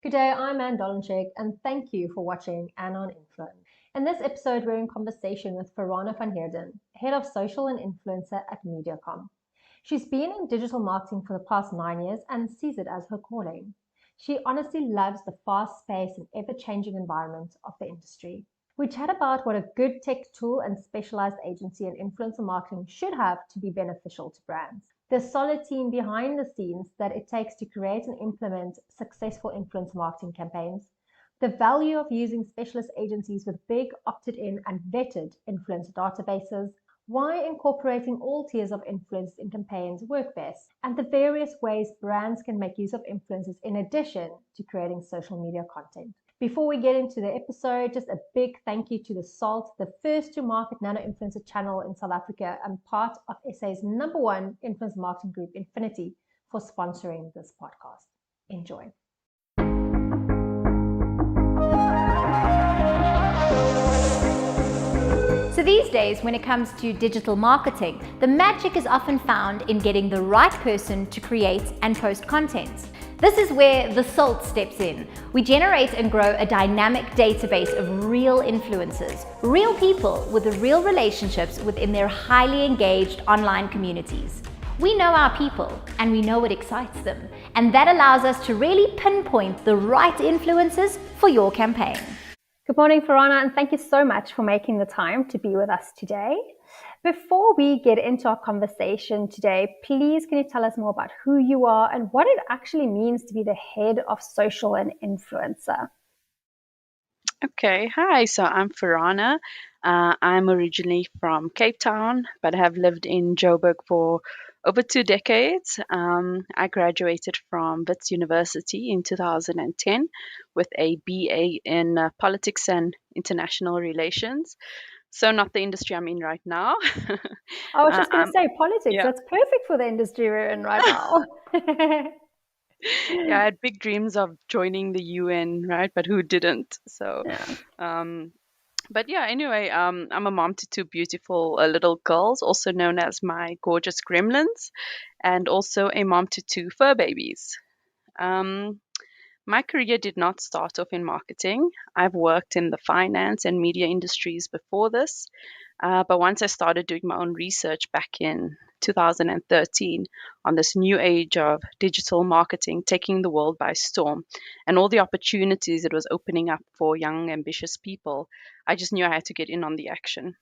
Good day, I'm Anne Dolenchek, and thank you for watching Anne on Influence. In this episode, we're in conversation with Farhaanah van Heerden, Head of Social and Influencer at MediaCom. She's been in digital marketing for the past 9 years and sees it as her calling. She honestly loves the fast-paced and ever-changing environment of the industry. We chat about what a good tech tool and specialized agency in influencer marketing should have to be beneficial to brands, the solid team behind the scenes that it takes to create and implement successful influencer marketing campaigns, the value of using specialist agencies with big opted-in and vetted influencer databases, why incorporating all tiers of influence in campaigns work best, and the various ways brands can make use of influencers in addition to creating social media content. Before we get into the episode, just a big thank you to theSALT, the first to market nano influencer channel in South Africa and part of SA's #1 influencer marketing group, Nfinity, for sponsoring this podcast. Enjoy. So these days, when it comes to digital marketing, the magic is often found in getting the right person to create and post content. This is where theSALT steps in. We generate and grow a dynamic database of real influencers, real people with real relationships within their highly engaged online communities. We know our people and we know what excites them, and that allows us to really pinpoint the right influencers for your campaign. Good morning, Farhaanah, and thank you so much for making the time to be with us today. Before we get into our conversation today, please can you tell us more about who you are and what it actually means to be the head of social and influencer? Okay, hi. So I'm Farhaanah. I'm originally from Cape Town, but have lived in Joburg for over 2 decades. I graduated from Wits University in 2010 with a BA in politics and international relations. So not the industry I'm in right now. I was just going to say politics. yeah. That's perfect for the industry we're in right now. Yeah, I had big dreams of joining the UN, right? But who didn't? So, Yeah. but yeah, anyway, I'm a mom to 2 beautiful little girls, also known as my gorgeous gremlins, and also a mom to 2 fur babies. Um, my career did not start off in marketing. I've worked in the finance and media industries before this. But once I started doing my own research back in 2013 on this new age of digital marketing taking the world by storm and all the opportunities it was opening up for young, ambitious people, I just knew I had to get in on the action.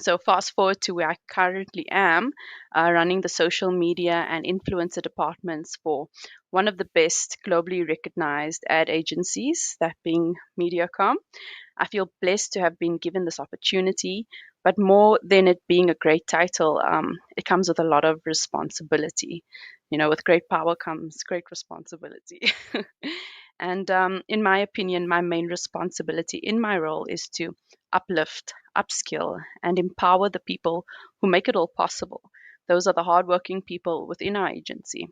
So fast forward to where I currently am, running the social media and influencer departments for one of the best globally recognized ad agencies, that being MediaCom. I feel blessed to have been given this opportunity, but more than it being a great title, it comes with a lot of responsibility. You know, with great power comes great responsibility. And in my opinion, my main responsibility in my role is to uplift, upskill, and empower the people who make it all possible. Those are the hardworking people within our agency.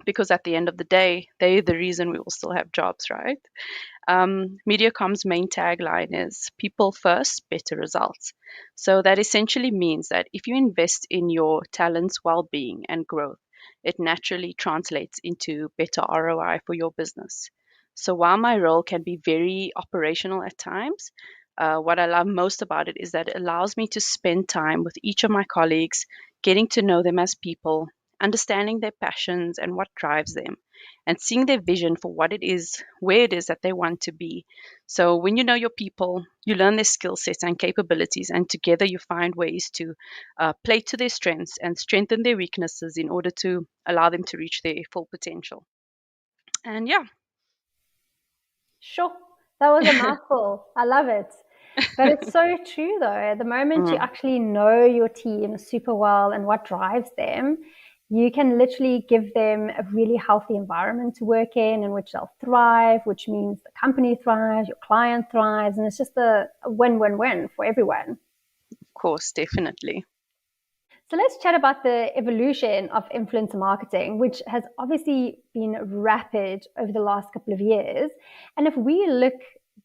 Because at the end of the day, they're the reason we will still have jobs, right? MediaCom's main tagline is people first, better results. So that essentially means that if you invest in your talents, well being, and growth, it naturally translates into better ROI for your business. So while my role can be very operational at times, what I love most about it is that it allows me to spend time with each of my colleagues, getting to know them as people, understanding their passions and what drives them, and seeing their vision for what it is, where it is that they want to be. So when you know your people, you learn their skill sets and capabilities, and together you find ways to play to their strengths and strengthen their weaknesses in order to allow them to reach their full potential. And yeah. Sure. That was a mouthful. I love it. But it's so true, though. The moment you actually know your team super well and what drives them, you can literally give them a really healthy environment to work in which they'll thrive, which means the company thrives, your client thrives, and it's just a win-win-win for everyone. Of course, definitely. So let's chat about the evolution of influencer marketing, which has obviously been rapid over the last couple of years. And if we look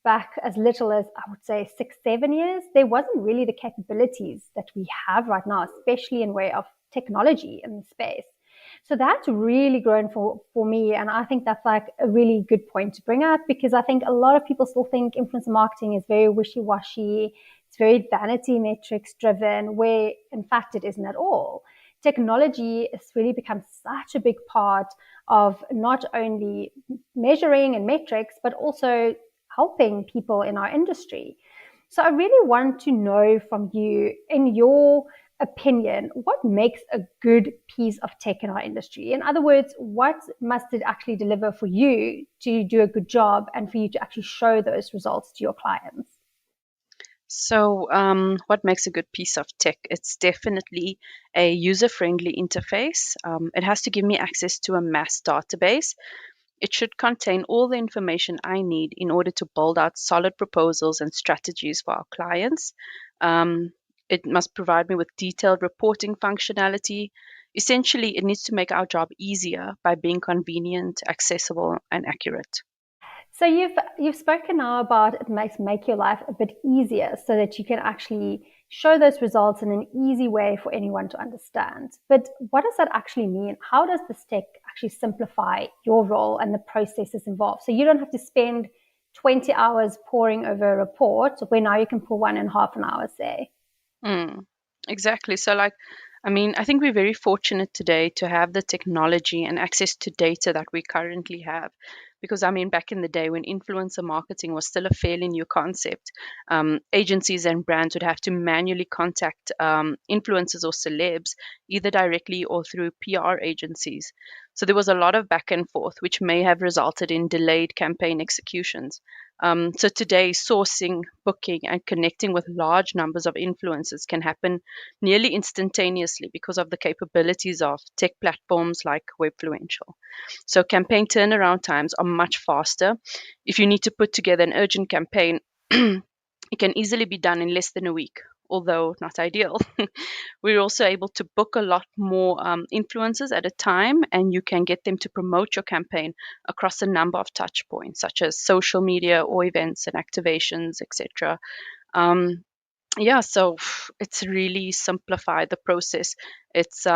back as little as, I would say, 6-7 years, there wasn't really the capabilities that we have right now, especially in way of technology in the space. So that's really grown for me. And I think that's like a really good point to bring up, because I think a lot of people still think influencer marketing is very wishy-washy. It's very vanity metrics driven, where in fact it isn't at all. Technology has really become such a big part of not only measuring and metrics, but also helping people in our industry. So I really want to know from you, in your opinion, what makes a good piece of tech in our industry? In other words, what must it actually deliver for you to do a good job and for you to actually show those results to your clients? So, what makes a good piece of tech? It's definitely a user-friendly interface. It has to give me access to a mass database. It should contain all the information I need in order to build out solid proposals and strategies for our clients. Um, it must provide me with detailed reporting functionality. Essentially, it needs to make our job easier by being convenient, accessible, and accurate. So you've spoken now about it makes make your life a bit easier so that you can actually show those results in an easy way for anyone to understand. But what does that actually mean? How does this tech actually simplify your role and the processes involved? So you don't have to spend 20 hours poring over a report where now you can pull one in half an hour, say. Mm, exactly. So, I think we're very fortunate today to have the technology and access to data that we currently have. Because, back in the day when influencer marketing was still a fairly new concept, agencies and brands would have to manually contact influencers or celebs, either directly or through PR agencies. So, there was a lot of back and forth, which may have resulted in delayed campaign executions. So today, sourcing, booking, and connecting with large numbers of influencers can happen nearly instantaneously because of the capabilities of tech platforms like Webfluential. So campaign turnaround times are much faster. If you need to put together an urgent campaign, it can easily be done in less than a week, although not ideal. We're also able to book a lot more influencers at a time, and you can get them to promote your campaign across a number of touch points, such as social media or events and activations, etc. Um, yeah, so it's really simplified the process. It's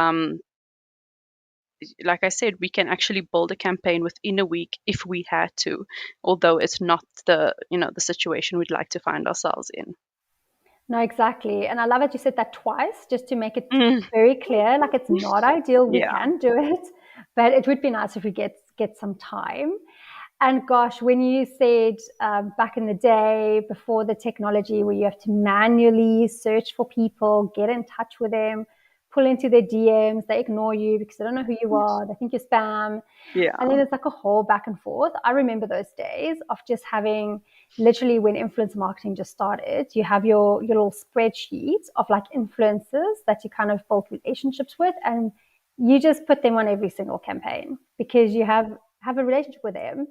like I said, we can actually build a campaign within a week if we had to, although it's not the situation we'd like to find ourselves in. No, exactly. And I love that you said that twice, just to make it Mm, very clear. Like, it's not ideal. We yeah. can do it, but it would be nice if we get some time. And gosh, when you said back in the day, before the technology, where you have to manually search for people, get in touch with them, pull into their DMs, they ignore you because they don't know who you are, they think you're spam. And Yeah. then it's like a whole back and forth. I remember those days of just having, literally, when influencer marketing just started, you have your little spreadsheet of like influencers that you kind of build relationships with, and you just put them on every single campaign because you have a relationship with them.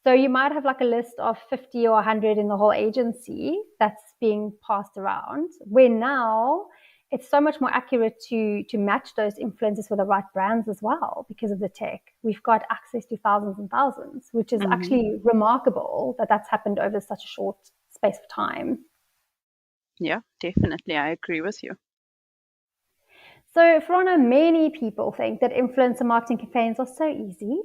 So you might have like a list of 50 or 100 in the whole agency that's being passed around, where now it's so much more accurate to match those influencers with the right brands as well because of the tech. We've got access to thousands and thousands, which is Hmm. actually remarkable that that's happened over such a short space of time. Yeah, definitely. I agree with you. So, Farhaanah, many people think that influencer marketing campaigns are so easy.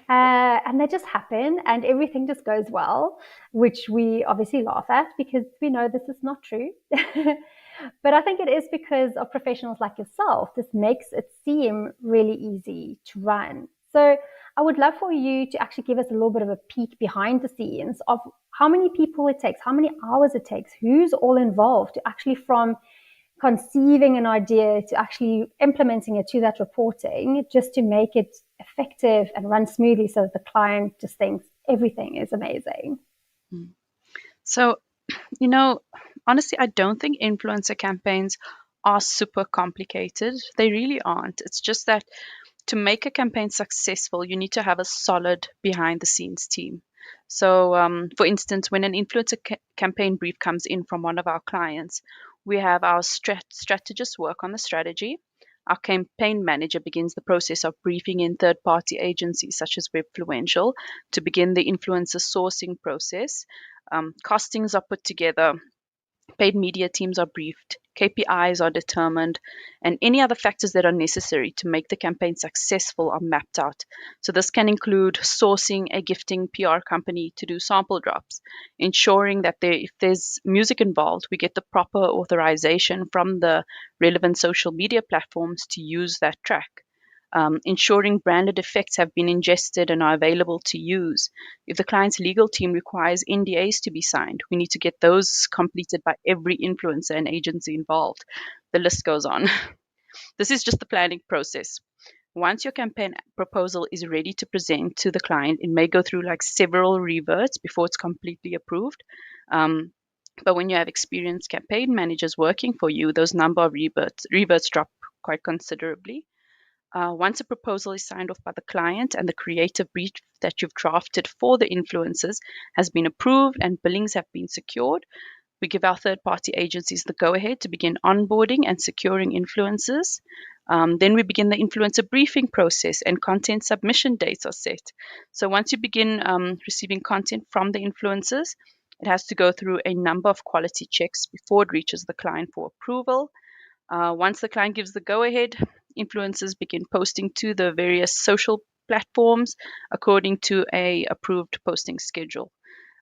And they just happen and everything just goes well, which we obviously laugh at because we know this is not true. But I think it is because of professionals like yourself. This makes it seem really easy to run. So I would love for you to actually give us a little bit of a peek behind the scenes of how many people it takes, how many hours it takes, who's all involved to actually, from conceiving an idea to actually implementing it to that reporting, just to make it effective and run smoothly so that the client just thinks everything is amazing. Mm. So, you know, honestly, I don't think influencer campaigns are super complicated. They really aren't. It's just that to make a campaign successful, you need to have a solid behind the scenes team. So, for instance, when an influencer campaign brief comes in from one of our clients, we have our strategists work on the strategy. Our campaign manager begins the process of briefing in third party agencies such as Webfluential to begin the influencer sourcing process. Costings are put together, Paid media teams are briefed, KPIs are determined, and any other factors that are necessary to make the campaign successful are mapped out. So, this can include sourcing a gifting PR company to do sample drops, ensuring that if there's music involved, we get the proper authorization from the relevant social media platforms to use that track. Ensuring branded effects have been ingested and are available to use. If the client's legal team requires NDAs to be signed, we need to get those completed by every influencer and agency involved. The list goes on. This is just the planning process. Once your campaign proposal is ready to present to the client, it may go through like several reverts before it's completely approved. But when you have experienced campaign managers working for you, those number of reverts drop quite considerably. Once a proposal is signed off by the client and the creative brief that you've drafted for the influencers has been approved and billings have been secured, we give our third-party agencies the go-ahead to begin onboarding and securing influencers. Then we begin the influencer briefing process and content submission dates are set. So once you begin receiving content from the influencers, it has to go through a number of quality checks before it reaches the client for approval. Once the client gives the go-ahead, influencers begin posting to the various social platforms according to a approved posting schedule.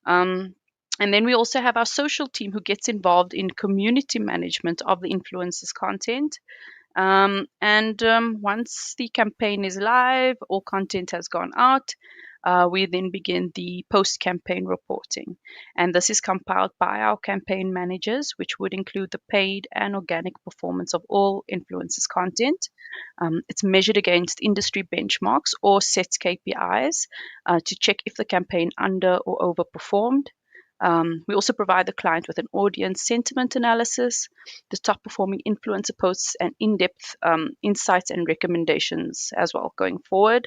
And then we also have our social team who gets involved in community management of the influencers' content. Once the campaign is live, all content has gone out, we then begin the post-campaign reporting. And this is compiled by our campaign managers, which would include the paid and organic performance of all influencers' content. It's measured against industry benchmarks or set KPIs to check if the campaign under or overperformed. We also provide the client with an audience sentiment analysis, the top performing influencer posts, and in-depth insights and recommendations as well going forward.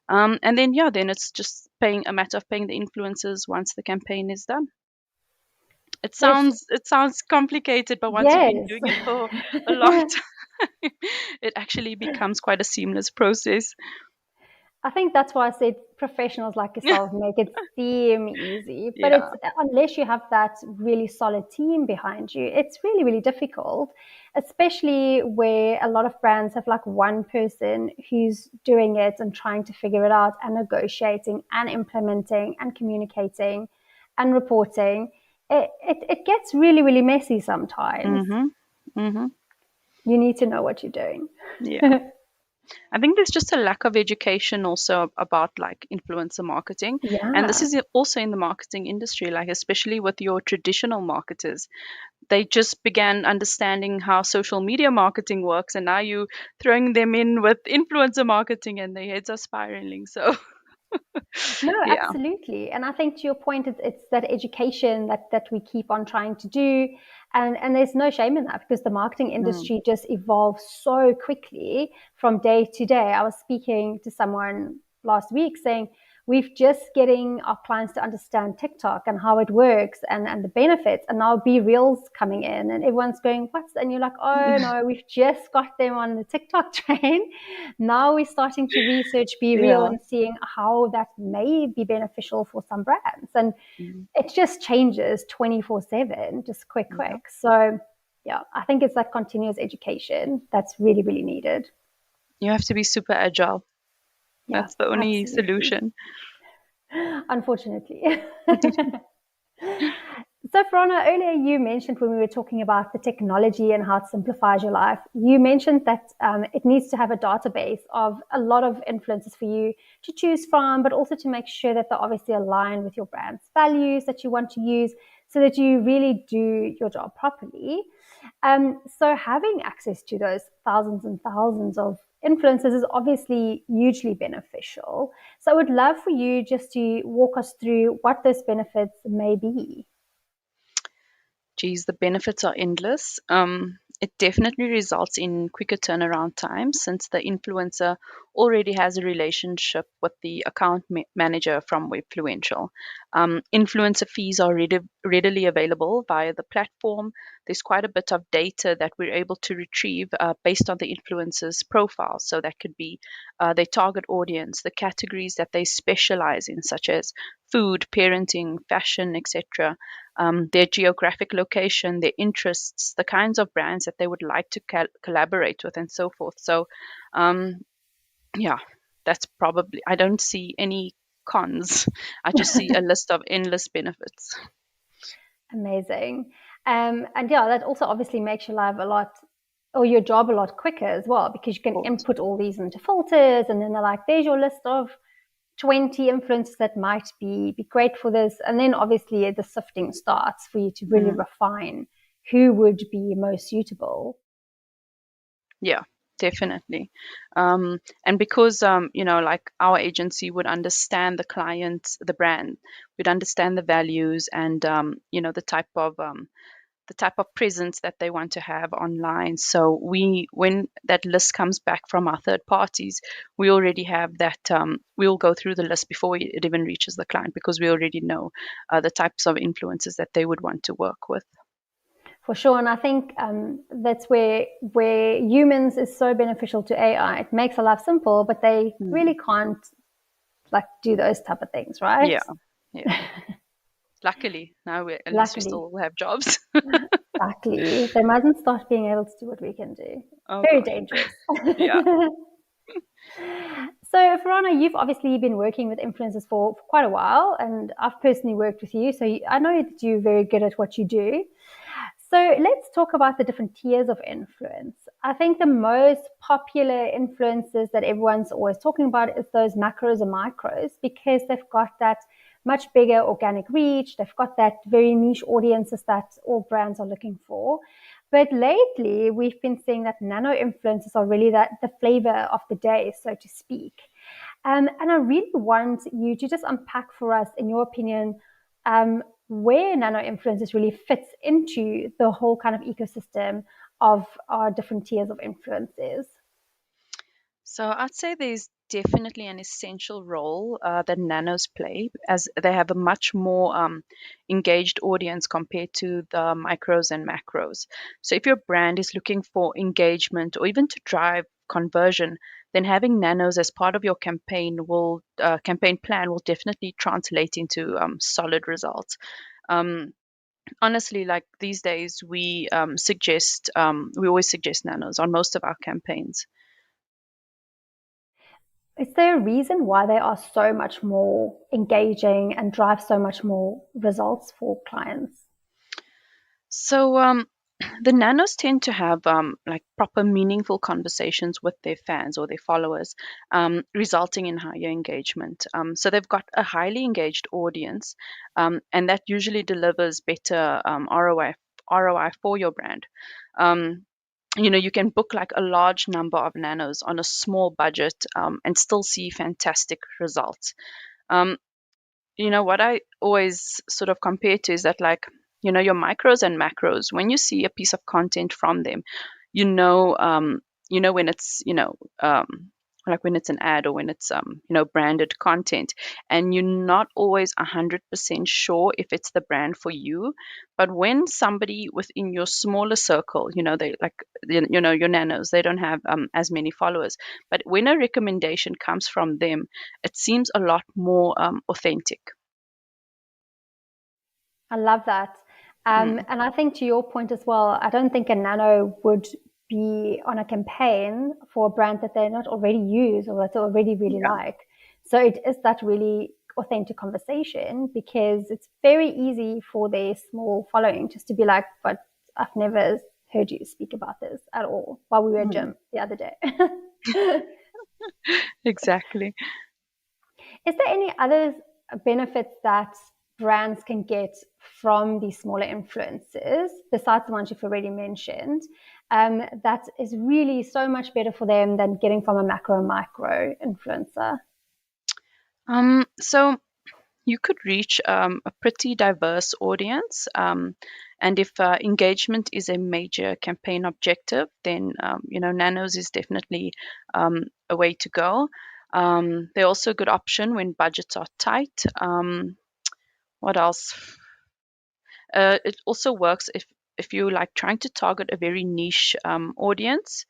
Then it's just a matter of paying the influencers once the campaign is done. It sounds complicated, but once you've been doing it for a long time, it actually becomes quite a seamless process. I think that's why I said professionals like yourself make it seem easy. But it's unless you have that really solid team behind you, it's really, really difficult, especially where a lot of brands have like one person who's doing it and trying to figure it out and negotiating and implementing and communicating and reporting. It gets really, really messy sometimes. You need to know what you're doing. Yeah. I think there's just a lack of education also about like influencer marketing. Yeah. And this is also in the marketing industry, like especially with your traditional marketers. They just began understanding how social media marketing works, and now you throwing them in with influencer marketing and their heads are spiraling. So no, absolutely. And I think to your point, it's that education that we keep on trying to do. And there's no shame in that because the marketing industry just evolves so quickly from day to day. I was speaking to someone last week saying, we've just getting our clients to understand TikTok and how it works and the benefits. And now Be Reel's coming in and everyone's going, what's, and you're like, oh no, we've just got them on the TikTok train. Now we're starting to research Be Reel and seeing how that may be beneficial for some brands. And it just changes 24/7, just quick. So yeah, I think it's that continuous education that's really, really needed. You have to be super agile. That's the only solution. Unfortunately. So Farhaanah, earlier you mentioned when we were talking about the technology and how it simplifies your life, you mentioned that it needs to have a database of a lot of influencers for you to choose from, but also to make sure that they're obviously aligned with your brand's values that you want to use so that you really do your job properly. So having access to those thousands and thousands of influencers is obviously hugely beneficial. So I would love for you just to walk us through what those benefits may be. Geez, the benefits are endless. It definitely results in quicker turnaround times since the influencer already has a relationship with the account manager from Webfluential. Influencer fees are readily available via the platform. there's quite a bit of data that we're able to retrieve based on the influencers' profiles. So that could be their target audience, the categories that they specialize in, such as food, parenting, fashion, etc., their geographic location, their interests, the kinds of brands that they would like to collaborate with, and so forth. So, yeah, that's probably, I don't see any cons. I just see a list of endless benefits. Amazing. And yeah, that also obviously makes your life a lot, or your job a lot quicker as well, because you can input all these into filters, and then they're like, there's your list of 20 influencers that might be great for this. And then obviously the sifting starts for you to really refine who would be most suitable. Yeah, definitely. And because, like our agency would understand the client, the brand, would understand the values and, the type of presence that they want to have online. So when that list comes back from our third parties, we already have that. We'll go through the list before it even reaches the client, because we already know the types of influencers that they would want to work with. For sure, and I think that's where humans is so beneficial to AI. It makes our life simple, but they really can't do those type of things, right? Yeah. Luckily, now at least we Luckily. still have jobs. Exactly. They mustn't start being able to do what we can do. Oh, Very gosh. dangerous. Yeah. So, Farhaanah, you've obviously been working with influencers for quite a while, and I've personally worked with you, so I know that you're very good at what you do. So let's talk about the different tiers of influence. I think the most popular influencers that everyone's always talking about is those macros and micros, because they've got that much bigger organic reach. They've got that very niche audiences that all brands are looking for. But lately, we've been seeing that nano influencers are really the flavor of the day, so to speak. And I really want you to just unpack for us, in your opinion, where nano influencers really fits into the whole kind of ecosystem of our different tiers of influencers. So I'd say there's definitely an essential role that nanos play, as they have a much more engaged audience compared to the micros and macros. So if your brand is looking for engagement or even to drive conversion, then having nanos as part of your campaign plan will definitely translate into solid results. Honestly, like these days, we always suggest nanos on most of our campaigns. Is there a reason why they are so much more engaging and drive so much more results for clients? So the nanos tend to have like proper, meaningful conversations with their fans or their followers, resulting in higher engagement. So they've got a highly engaged audience, and that usually delivers better ROI for your brand. Um, you can book like a large number of nanos on a small budget, and still see fantastic results. Um, what I always sort of compare to is that, like, your micros and macros, when you see a piece of content from them, you know um when it's like when it's an ad, or when it's branded content, and you're not always 100% sure if it's the brand for you. But when somebody within your smaller circle, they like, your nanos, they don't have as many followers, but when a recommendation comes from them, it seems a lot more authentic. I love that. And I think, to your point as well, I don't think a nano would be on a campaign for a brand that they're not already use or that they already really Yeah. like. So it is that really authentic conversation, because it's very easy for their small following just to be like, but I've never heard you speak about this at all while we were at gym the other day. Exactly. Is there any other benefits that brands can get from these smaller influencers, besides the ones you've already mentioned, that is really so much better for them than getting from a macro and micro influencer? So you could reach a pretty diverse audience. And if engagement is a major campaign objective, then nanos is definitely a way to go. They're also a good option when budgets are tight. What else? It also works if you're like trying to target a very niche audience,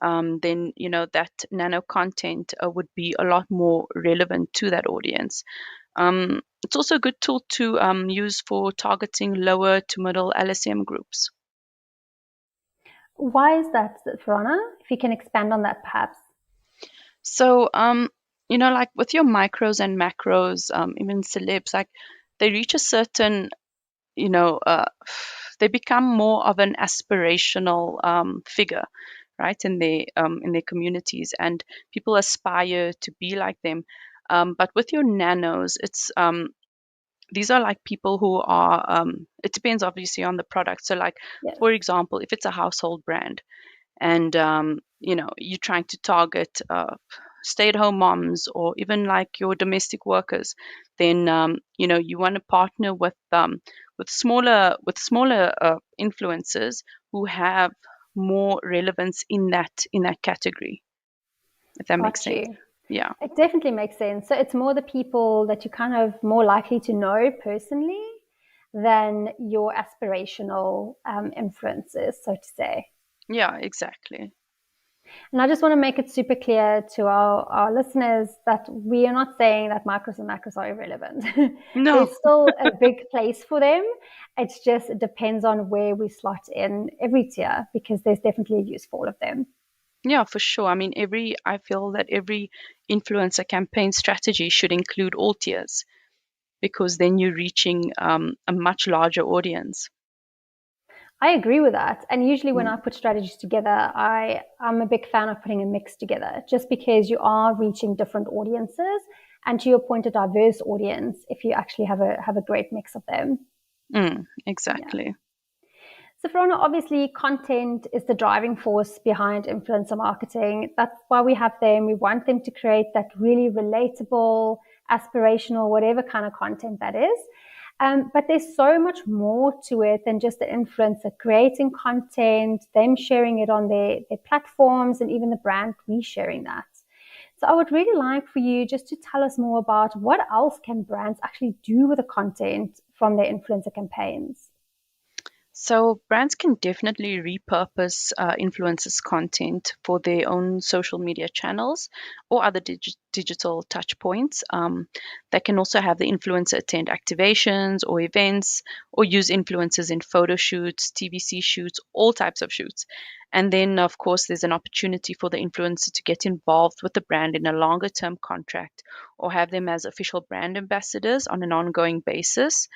then that nano content would be a lot more relevant to that audience. It's also a good tool to use for targeting lower to middle LSM groups. Why is that, Farhaanah? If you can expand on that, perhaps. So, like with your micros and macros, even celebs, like they reach a certain, they become more of an aspirational figure, right, in their communities, and people aspire to be like them. But with your nanos, it's these are like people who are. It depends obviously on the product. So, like Yes. for example, if it's a household brand, and you're trying to target stay-at-home moms or even like your domestic workers, then you want to partner with smaller influencers who have more relevance in that category, if that makes Got sense. you. Yeah. It definitely makes sense. So it's more the people that you're kind of more likely to know personally than your aspirational influencers, so to say. Yeah, exactly. And I just want to make it super clear to our listeners that we are not saying that micros and macros are irrelevant. No. There's still a big place for them. It depends on where we slot in every tier, because there's definitely a use for all of them. Yeah, for sure. I mean, I feel that every influencer campaign strategy should include all tiers, because then you're reaching a much larger audience. I agree with that. And usually when Mm. I put strategies together, I'm a big fan of putting a mix together, just because you are reaching different audiences, and to your point, a diverse audience, if you actually have a great mix of them. Exactly. Yeah. So Farhaanah, obviously content is the driving force behind influencer marketing. That's why we have them. We want them to create that really relatable, aspirational, whatever kind of content that is. But there's so much more to it than just the influencer creating content, them sharing it on their platforms, and even the brand resharing that. So I would really like for you just to tell us more about what else can brands actually do with the content from their influencer campaigns. So brands can definitely repurpose influencers' content for their own social media channels or other digital touch points. They can also have the influencer attend activations or events, or use influencers in photo shoots, TVC shoots, all types of shoots. And then, of course, there's an opportunity for the influencer to get involved with the brand in a longer term contract, or have them as official brand ambassadors on an ongoing basis.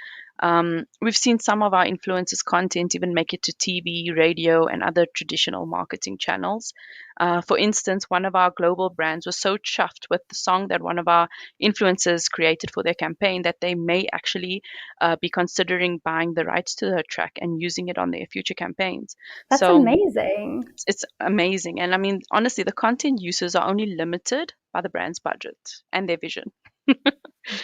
We've seen some of our influencers' content even make it to TV, radio, and other traditional marketing channels. For instance, one of our global brands was so chuffed with the song that one of our influencers created for their campaign that they may actually be considering buying the rights to her track and using it on their future campaigns. That's So amazing. it's amazing. And I mean, honestly, the content uses are only limited by the brand's budget and their vision.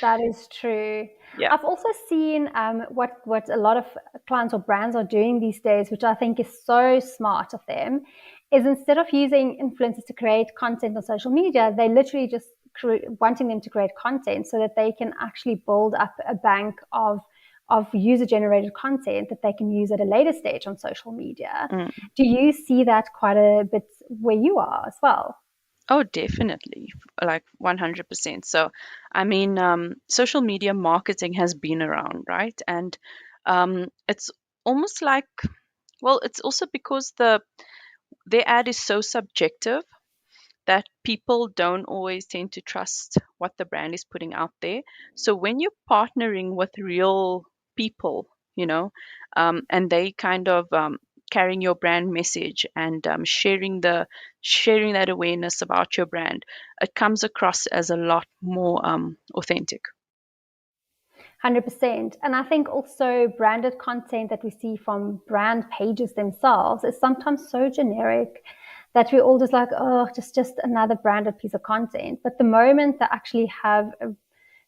That is true. Yeah. I've also seen what a lot of clients or brands are doing these days, which I think is so smart of them, is instead of using influencers to create content on social media, they literally just wanting them to create content so that they can actually build up a bank of user generated content that they can use at a later stage on social media. Mm. Do you see that quite a bit where you are as well? Oh, definitely. Like 100%. So, I mean, social media marketing has been around, right? And it's almost like, well, it's also because their ad is so subjective that people don't always tend to trust what the brand is putting out there. So when you're partnering with real people, and they kind of carrying your brand message and sharing that awareness about your brand, it comes across as a lot more authentic. 100%. And I think also branded content that we see from brand pages themselves is sometimes so generic that we're all just like, oh, just another branded piece of content. But the moment they actually have a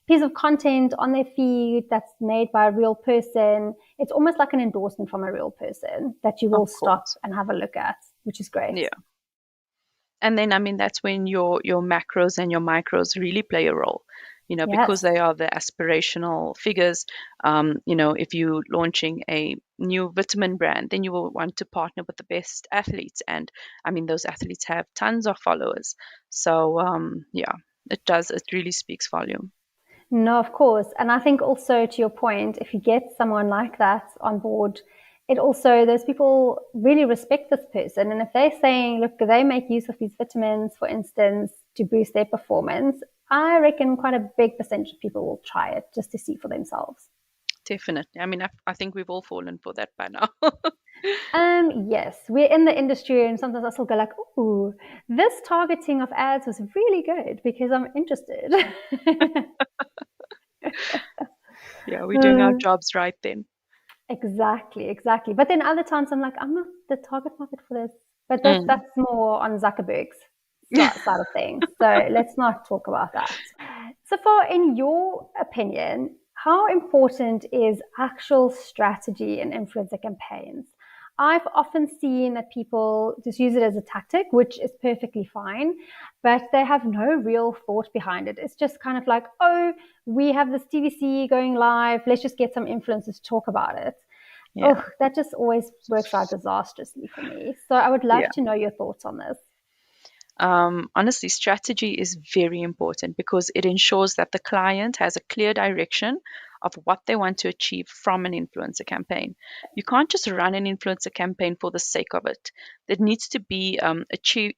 piece of content on their feed that's made by a real person, it's almost like an endorsement from a real person that you will Of stop course. and have a look at, which is great. Yeah. And then, I mean, that's when your macros and your micros really play a role. because Yes. they are the aspirational figures. If you're launching a new vitamin brand, then you will want to partner with the best athletes. And I mean, those athletes have tons of followers. So, yeah, it really speaks volume. No, of course. And I think also to your point, if you get someone like that on board, it also, those people really respect this person. And if they're saying, look, they make use of these vitamins, for instance, to boost their performance, I reckon quite a big percentage of people will try it just to see for themselves. Definitely. I mean, I think we've all fallen for that by now. Yes, we're in the industry, and sometimes I still go like, "Ooh, this targeting of ads was really good because I'm interested." Yeah, we're doing our jobs right then. Exactly, exactly. But then other times I'm like, I'm not the target market for this. But Mm. that's more on Zuckerberg's side of things. So let's not talk about that. So, for in your opinion, how important is actual strategy in influencer campaigns? I've often seen that people just use it as a tactic, which is perfectly fine, but they have no real thought behind it. It's just kind of like, oh, we have this TVC going live. Let's just get some influencers to talk about it. Yeah. Oh, that just always works out disastrously for me. So I would love Yeah. to know your thoughts on this. Honestly, strategy is very important because it ensures that the client has a clear direction of what they want to achieve from an influencer campaign. You can't just run an influencer campaign for the sake of it. There needs to be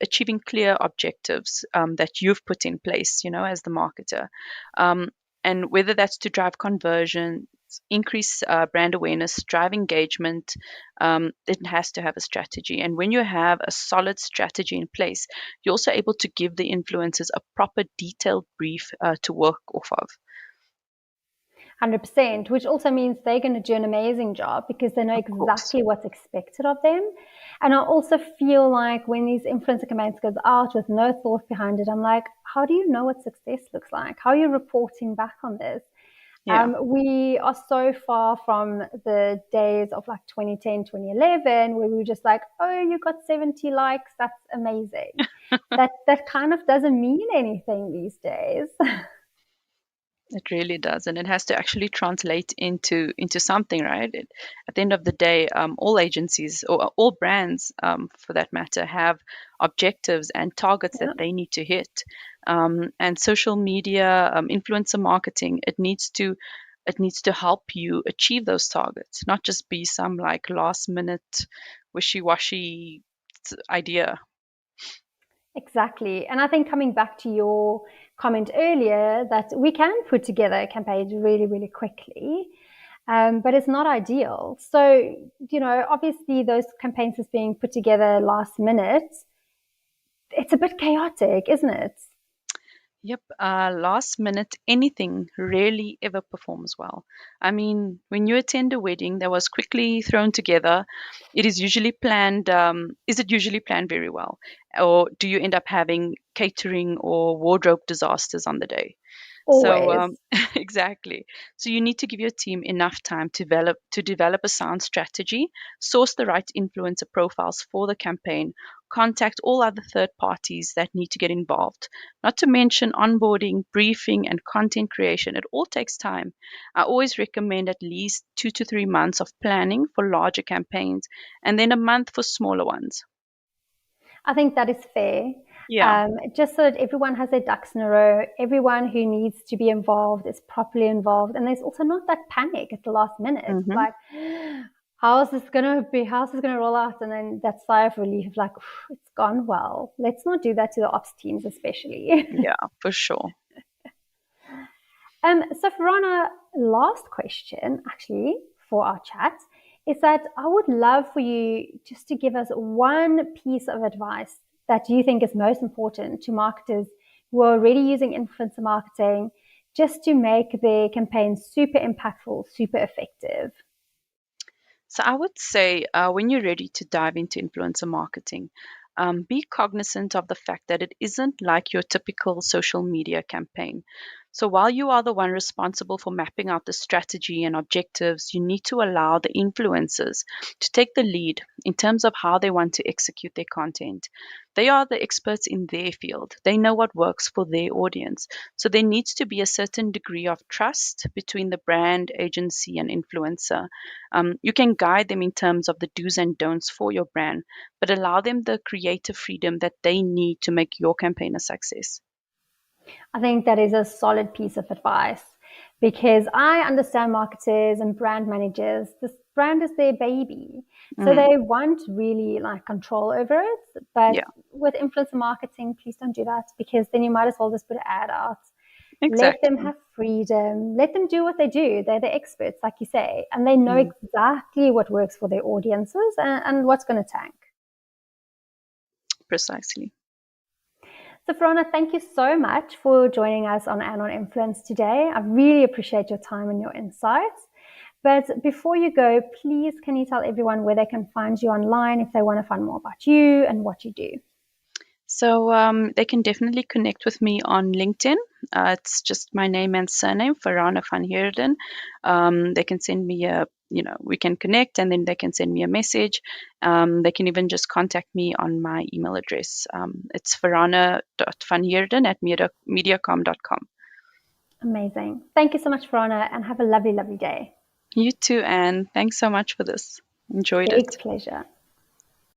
achieving clear objectives that you've put in place, as the marketer. Um, and whether that's to drive conversion, increase brand awareness, drive engagement, it has to have a strategy. And when you have a solid strategy in place, you're also able to give the influencers a proper detailed brief to work off of. 100%, which also means they're going to do an amazing job because they know Of course. exactly what's expected of them. And I also feel like when these influencer campaigns goes out with no thought behind it, I'm like, how do you know what success looks like? How are you reporting back on this? Yeah. We are so far from the days of like 2010, 2011, where we were just like, oh, you got 70 likes. That's amazing. That kind of doesn't mean anything these days. It really does, and it has to actually translate into something, right? At the end of the day, all agencies or all brands, for that matter, have objectives and targets that Yeah. they need to hit. And social media, influencer marketing, it needs to help you achieve those targets, not just be some like last minute wishy-washy idea. Exactly. And I think coming back to your comment earlier that we can put together campaigns really, really quickly, but it's not ideal. So, obviously those campaigns is being put together last minute. It's a bit chaotic, isn't it? Yep, last minute anything rarely ever performs well. I mean, when you attend a wedding that was quickly thrown together, it is usually planned. Is it usually planned very well, or do you end up having catering or wardrobe disasters on the day? So Always. exactly. So you need to give your team enough time to develop a sound strategy, source the right influencer profiles for the campaign, contact all other third parties that need to get involved. Not to mention onboarding, briefing, and content creation. It all takes time. I always recommend at least 2 to 3 months of planning for larger campaigns, and then a month for smaller ones. I think that is fair. Yeah. Just so that everyone has their ducks in a row, everyone who needs to be involved is properly involved, and there's also not that panic at the last minute. Hmm. Like, how is this gonna be? How's this gonna roll out? And then that sigh of relief, like, it's gone well. Let's not do that to the ops teams, especially. Yeah, for sure. So, Farhaanah, last question actually for our chat is that I would love for you just to give us one piece of advice that you think is most important to marketers who are already using influencer marketing just to make their campaigns super impactful, super effective. So I would say when you're ready to dive into influencer marketing, be cognizant of the fact that it isn't like your typical social media campaign. So while you are the one responsible for mapping out the strategy and objectives, you need to allow the influencers to take the lead in terms of how they want to execute their content. They are the experts in their field. They know what works for their audience. So there needs to be a certain degree of trust between the brand, agency, and influencer. You can guide them in terms of the do's and don'ts for your brand, but allow them the creative freedom that they need to make your campaign a success. I think that is a solid piece of advice because I understand marketers and brand managers. This brand is their baby. So Mm, they want really like control over it. But yeah, with influencer marketing, please don't do that because then you might as well just put an ad out. Let them exactly. have freedom. Let them do what they do. They're the experts, like you say, and they know Mm, exactly what works for their audiences and what's going to tank. precisely. So, Farhaanah, thank you so much for joining us on Anon Influence today. I really appreciate your time and your insights. But before you go, please can you tell everyone where they can find you online if they want to find more about you and what you do? So they can definitely connect with me on LinkedIn. It's just my name and surname, Farhaanah van Heerden. They can send me we can connect and then they can send me a message. They can even just contact me on my email address. It's farhaanah.vanheerden at mediacom.com. Amazing. Thank you so much, Farhaanah, and have a lovely, lovely day. You too, Anne. Thanks so much for this. Enjoyed Big it. pleasure.